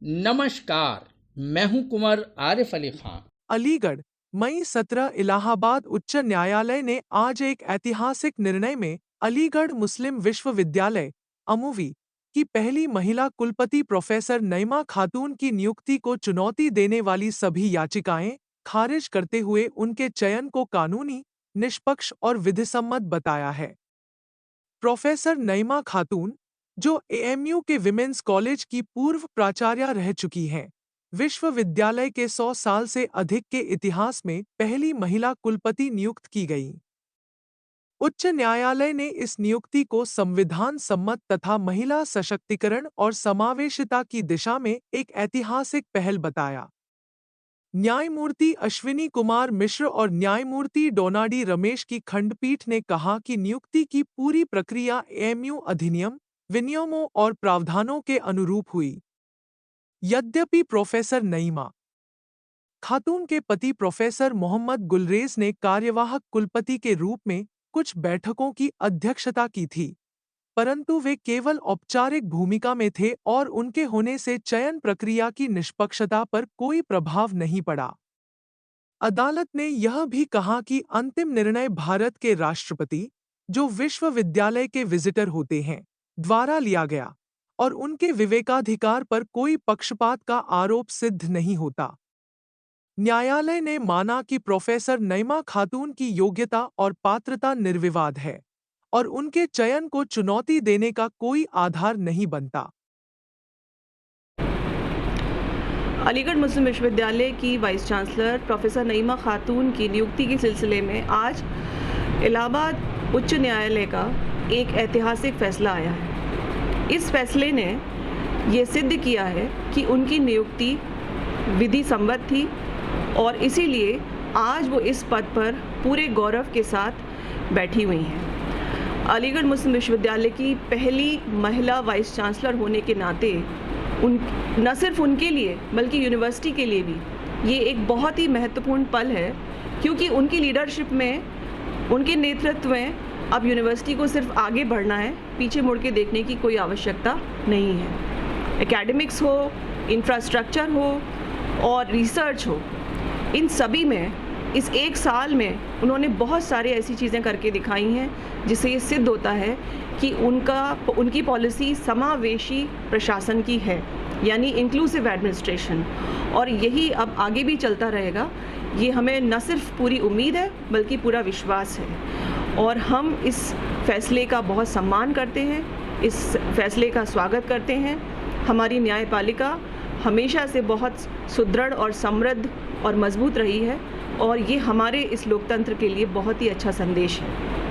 नमस्कार, मैं हूं कुंवर आरिफ अली खान। अलीगढ़, मई 17 इलाहाबाद उच्च न्यायालय ने आज एक ऐतिहासिक निर्णय में अलीगढ़ मुस्लिम विश्वविद्यालय अमूवी की पहली महिला कुलपति प्रोफेसर नईमा खातून की नियुक्ति को चुनौती देने वाली सभी याचिकाएं खारिज करते हुए उनके चयन को कानूनी, निष्पक्ष और विधिसम्मत बताया है। प्रोफेसर नईमा खातून, जो एएमयू के विमेंस कॉलेज की पूर्व प्राचार्य रह चुकी हैं, विश्वविद्यालय के 100 साल से अधिक के इतिहास में पहली महिला कुलपति नियुक्त की गईं। उच्च न्यायालय ने इस नियुक्ति को संविधान सम्मत तथा महिला सशक्तिकरण और समावेशिता की दिशा में एक ऐतिहासिक पहल बताया। न्यायमूर्ति अश्विनी कुमार मिश्र और न्यायमूर्ति डोनाडी रमेश की खंडपीठ ने कहा कि नियुक्ति की पूरी प्रक्रिया एएमयू अधिनियम, विनियमों और प्रावधानों के अनुरूप हुई। यद्यपि प्रोफेसर नईमा खातून के पति प्रोफेसर मोहम्मद गुलरेज ने कार्यवाहक कुलपति के रूप में कुछ बैठकों की अध्यक्षता की थी, परंतु वे केवल औपचारिक भूमिका में थे और उनके होने से चयन प्रक्रिया की निष्पक्षता पर कोई प्रभाव नहीं पड़ा। अदालत ने यह भी कहा कि अंतिम निर्णय भारत के राष्ट्रपति, जो विश्वविद्यालय के विजिटर होते हैं, द्वारा लिया गया और उनके विवेकाधिकार पर कोई पक्षपात का आरोप सिद्ध नहीं होता। न्यायालय ने माना कि प्रोफेसर नईमा खातून की योग्यता और पात्रता निर्विवाद है और उनके चयन को चुनौती देने का कोई आधार नहीं बनता। अलीगढ़ मुस्लिम विश्वविद्यालय की वाइस चांसलर प्रोफेसर नईमा खातून की नियुक्ति के सिलसिले में आज इलाहाबाद उच्च न्यायालय का एक ऐतिहासिक फैसला आया है। इस फैसले ने ये सिद्ध किया है कि उनकी नियुक्ति विधि सम्मत थी और इसीलिए आज वो इस पद पर पूरे गौरव के साथ बैठी हुई हैं। अलीगढ़ मुस्लिम विश्वविद्यालय की पहली महिला वाइस चांसलर होने के नाते न सिर्फ उनके लिए बल्कि यूनिवर्सिटी के लिए भी ये एक बहुत ही महत्वपूर्ण पल है, क्योंकि उनकी लीडरशिप में, उनके नेतृत्व में अब यूनिवर्सिटी को सिर्फ आगे बढ़ना है, पीछे मुड़ के देखने की कोई आवश्यकता नहीं है। एकेडमिक्स हो, इंफ्रास्ट्रक्चर हो और रिसर्च हो, इन सभी में इस एक साल में उन्होंने बहुत सारे ऐसी चीज़ें करके दिखाई हैं जिससे ये सिद्ध होता है कि उनकी पॉलिसी समावेशी प्रशासन की है, यानी इंक्लूसिव एडमिनिस्ट्रेशन, और यही अब आगे भी चलता रहेगा। ये हमें न सिर्फ पूरी उम्मीद है बल्कि पूरा विश्वास है और हम इस फैसले का बहुत सम्मान करते हैं, इस फैसले का स्वागत करते हैं। हमारी न्यायपालिका हमेशा से बहुत सुदृढ़ और समृद्ध और मजबूत रही है और ये हमारे इस लोकतंत्र के लिए बहुत ही अच्छा संदेश है।